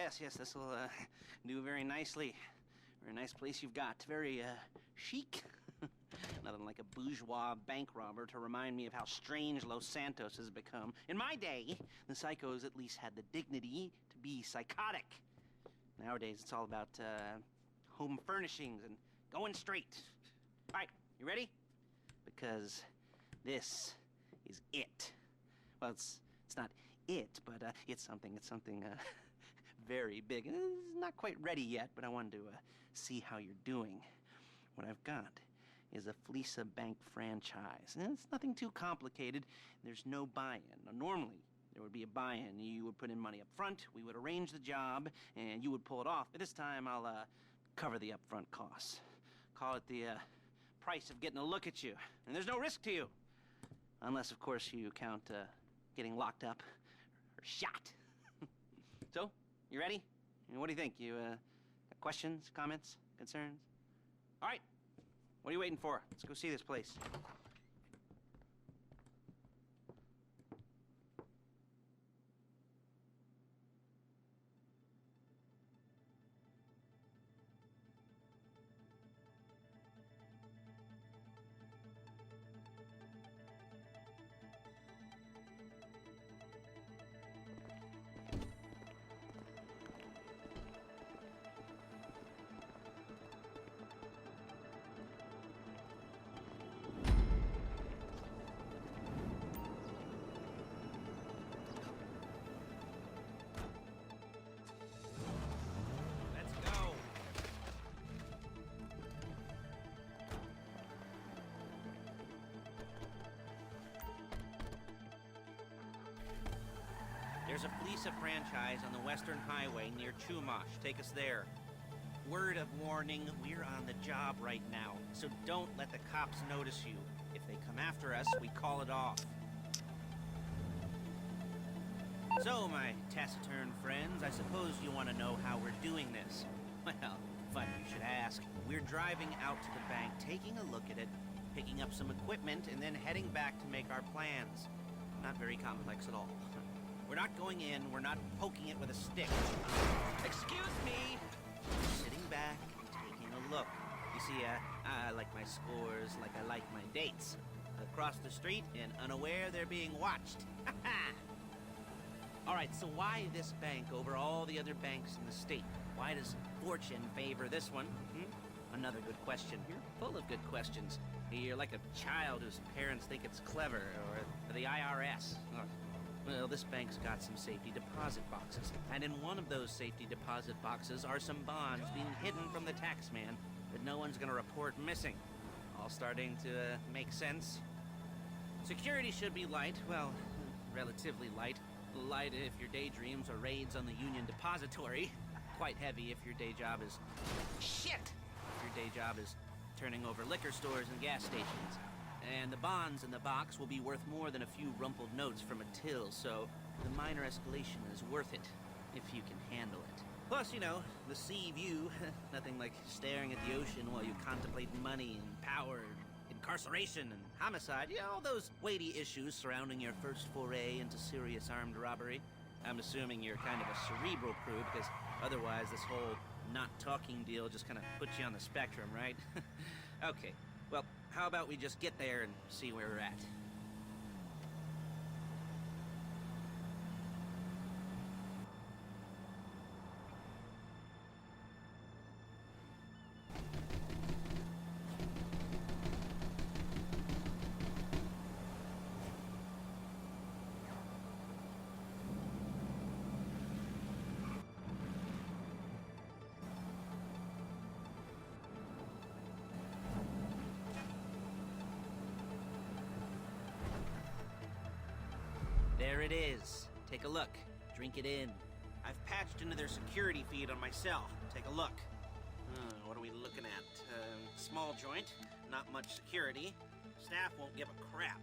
Yes, this will do very nicely. Very nice place you've got. Very chic. Nothing like a bourgeois bank robber to remind me of how strange Los Santos has become. In my day, the psychos at least had the dignity to be psychotic. Nowadays, it's all about home furnishings and going straight. All right, you ready? Because this is it. Well, it's not it, but it's something very big. It's not quite ready yet, but I wanted to see how you're doing. What I've got is a Fleeca Bank franchise. And it's nothing too complicated. There's no buy-in. Now, normally, there would be a buy-in. You would put in money up front, we would arrange the job, and you would pull it off. But this time, I'll cover the upfront costs. Call it the price of getting a look at you. And there's no risk to you. Unless, of course, you count getting locked up or shot. So, you ready? What do you think? You got questions, comments, concerns? All right. What are you waiting for? Let's go see this place. There's a Fleeca franchise on the Western Highway near Chumash. Take us there. Word of warning, we're on the job right now, so don't let the cops notice you. If they come after us, we call it off. So, my taciturn friends, I suppose you want to know how we're doing this. Well, funny you should ask. We're driving out to the bank, taking a look at it, picking up some equipment, and then heading back to make our plans. Not very complex at all. We're not going in, we're not poking it with a stick. Excuse me! Sitting back and taking a look. You see, I like my scores like I like my dates. Across the street and unaware they're being watched. All right, so why this bank over all the other banks in the state? Why does fortune favor this one? Another good question. You're full of good questions. You're like a child whose parents think it's clever, or the IRS. Well, this bank's got some safety deposit boxes, and in one of those safety deposit boxes are some bonds being hidden from the tax man that no one's gonna report missing. All starting to make sense? Security should be light, well, relatively light. Light if your daydreams are raids on the Union Depository. Quite heavy if your day job is... Shit! If your day job is turning over liquor stores and gas stations. And the bonds in the box will be worth more than a few rumpled notes from a till, so the minor escalation is worth it, if you can handle it. Plus, you know, the sea view, nothing like staring at the ocean while you contemplate money and power, incarceration and homicide, you know, all those weighty issues surrounding your first foray into serious armed robbery. I'm assuming you're kind of a cerebral crew, because otherwise this whole not talking deal just kind of puts you on the spectrum, right? Okay. Well, how about we just get there and see where we're at? There it is. Take a look. Drink it in. I've patched into their security feed on my cell. Take a look. What are we looking at? Small joint, not much security. Staff won't give a crap,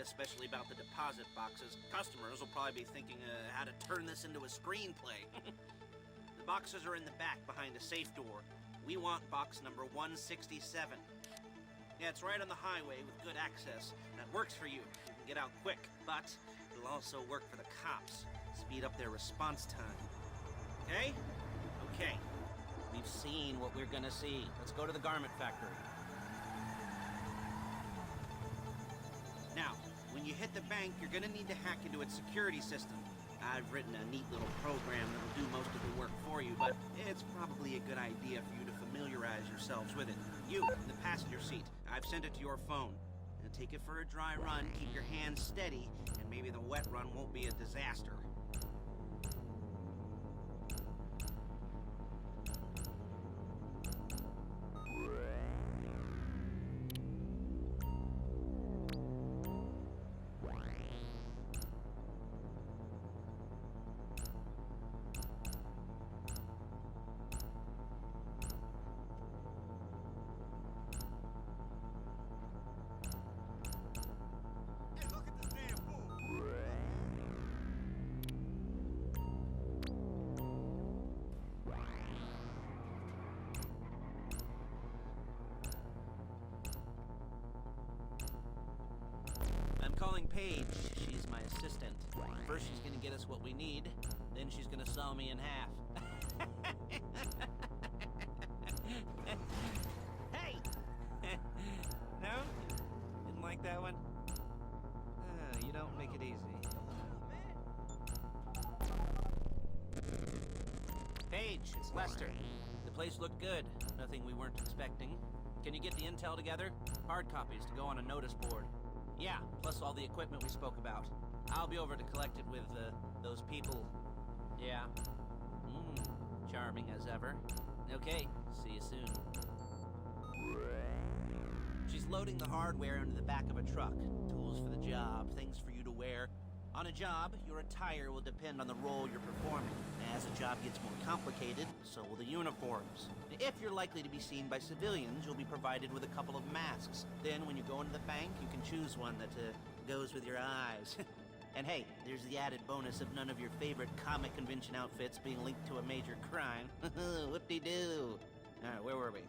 especially about the deposit boxes. Customers will probably be thinking how to turn this into a screenplay. The boxes are in the back behind a safe door. We want box number 167. Yeah, it's right on the highway with good access. That works for you. You can get out quick, but it'll also work for the cops. Speed up their response time. Okay? Okay. We've seen what we're gonna see. Let's go to the garment factory. Now, when you hit the bank, you're gonna need to hack into its security system. I've written a neat little program that'll do most of the work for you, but it's probably a good idea for you to familiarize yourselves with it. You, in the passenger seat, I've sent it to your phone. Now take it for a dry run, keep your hands steady, and maybe the wet run won't be a disaster. Calling Paige. She's my assistant. First she's gonna get us what we need, then she's gonna saw me in half. Hey! No? Didn't like that one? You don't make it easy. Paige, it's Lester. The place looked good. Nothing we weren't expecting. Can you get the intel together? Hard copies to go on a notice board. Yeah, plus all the equipment we spoke about. I'll be over to collect it with, those people. Yeah. Charming as ever. Okay, see you soon. She's loading the hardware into the back of a truck. Tools for the job, things for you to wear. On a job, your attire will depend on the role you're performing. As the job gets more complicated, so will the uniforms. If you're likely to be seen by civilians, you'll be provided with a couple of masks. Then, when you go into the bank, you can choose one that goes with your eyes. And hey, there's the added bonus of none of your favorite comic convention outfits being linked to a major crime. Whoop-de-doo. Alright, where were we?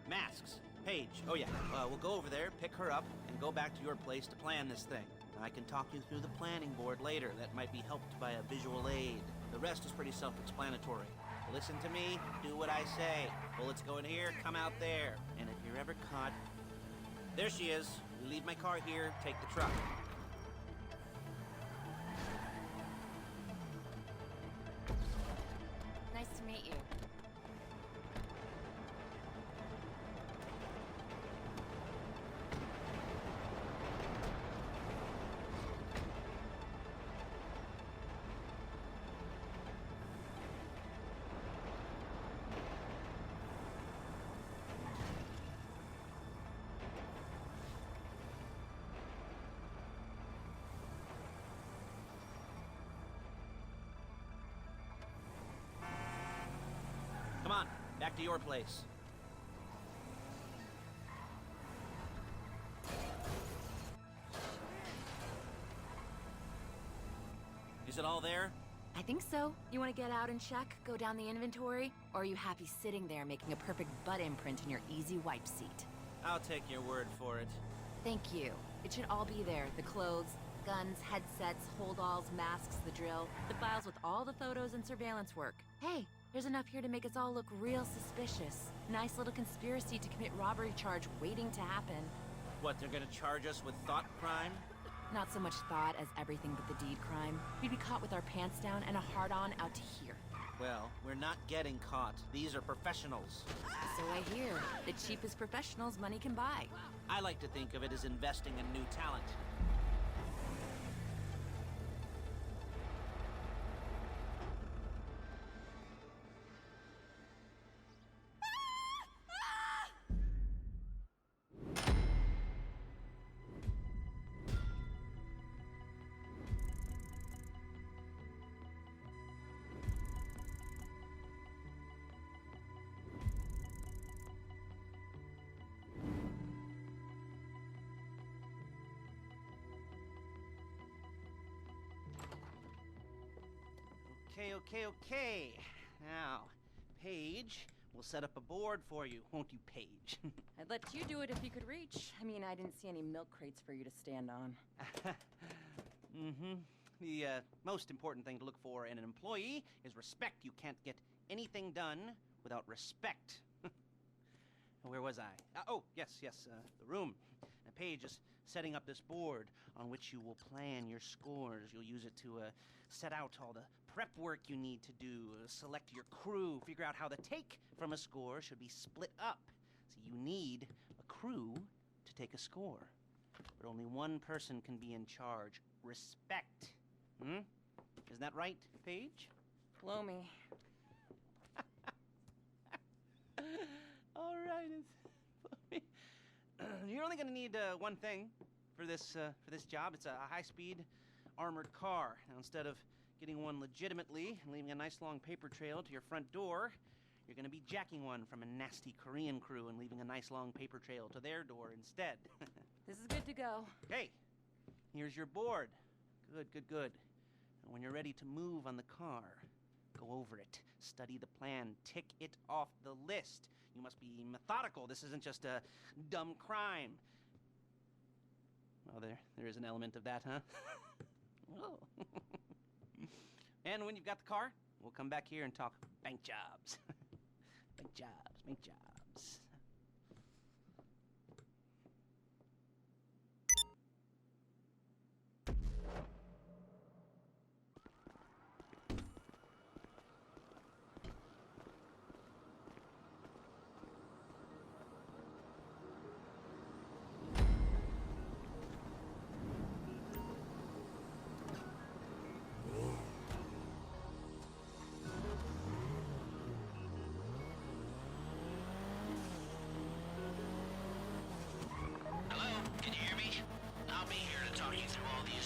Masks. Paige. Oh yeah, we'll go over there, pick her up, and go back to your place to plan this thing. I can talk you through the planning board later. That might be helped by a visual aid. The rest is pretty self-explanatory. Listen to me, do what I say. Bullets go in here, come out there. And if you're ever caught... There she is. We leave my car here, take the truck. Nice to meet you. Come on, back to your place. Is it all there? I think so. You want to get out and check, go down the inventory? Or are you happy sitting there making a perfect butt imprint in your easy wipe seat? I'll take your word for it. Thank you. It should all be there. The clothes, guns, headsets, hold-alls, masks, the drill, the files with all the photos and surveillance work. Hey, there's enough here to make us all look real suspicious. Nice little conspiracy to commit robbery charge waiting to happen. What, they're gonna charge us with thought crime? Not so much thought as everything but the deed crime. We'd be caught with our pants down and a hard-on out to here. Well, we're not getting caught. These are professionals. So I hear. The cheapest professionals money can buy. I like to think of it as investing in new talent. Okay. Now, Paige, we'll set up a board for you, won't you, Paige? I'd let you do it if you could reach. I mean, I didn't see any milk crates for you to stand on. the most important thing to look for in an employee is respect. You can't get anything done without respect. Where was I? Oh, yes, the room. Paige is setting up this board on which you will plan your scores. You'll use it to set out all the prep work you need to do, select your crew, figure out how the take from a score should be split up. So you need a crew to take a score. But only one person can be in charge. Respect. Isn't that right, Paige? Blow me. All right. You're only going to need one thing for this job. It's a high-speed armored car. Now, instead of getting one legitimately and leaving a nice long paper trail to your front door, you're going to be jacking one from a nasty Korean crew and leaving a nice long paper trail to their door instead. This is good to go. Hey, here's your board. Good. And when you're ready to move on the car, go over it, study the plan, tick it off the list. You must be methodical. This isn't just a dumb crime. Well, there is an element of that, huh? Oh. And when you've got the car, we'll come back here and talk bank jobs. Bank jobs.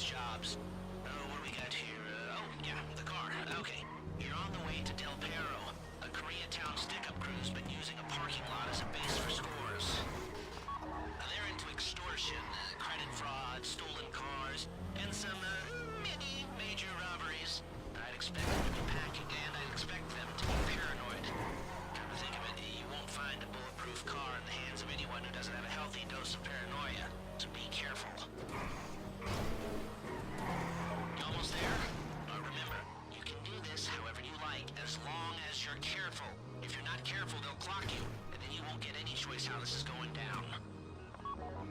Jobs. What do we got here? The car. Okay. You're on the way to Del Perro. A Koreatown stick-up crew's been using a parking lot as a base for scores. They're into extortion, credit fraud, stolen cars, and some, many major robberies. I'd expect them to be packing, and I'd expect them to be paranoid. Come to think of it, you won't find a bulletproof car in the hands of anyone who doesn't have a healthy dose of paranoia, so be careful. Almost there? Remember, you can do this however you like, as long as you're careful. If you're not careful, they'll clock you, and then you won't get any choice how this is going down.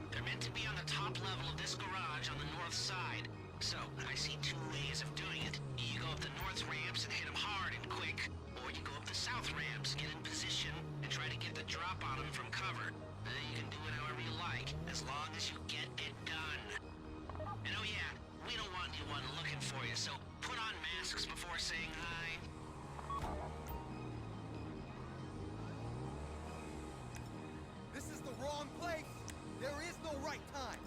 They're meant to be on the top level of this garage on the north side. So, I see two ways of doing it. You go up the north ramps and hit them hard and quick, or you go up the south ramps, get in position, and try to get the drop on them from cover. You can do it however you like, as long as you get it done. And oh yeah, we don't want anyone looking for you, so put on masks before saying hi. This is the wrong place. There is no right time.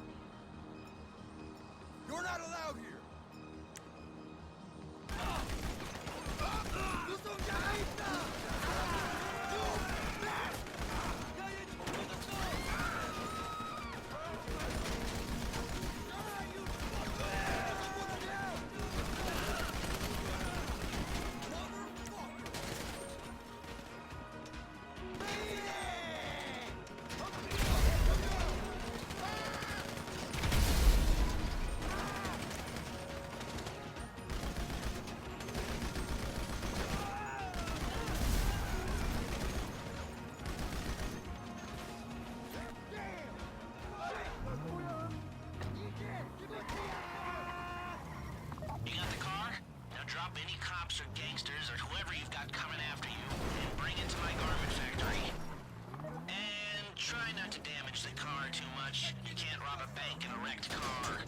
You're not allowed here. You got the car? Now drop any cops or gangsters or whoever you've got coming after you and bring it to my garment factory. And try not to damage the car too much. You can't rob a bank in a wrecked car.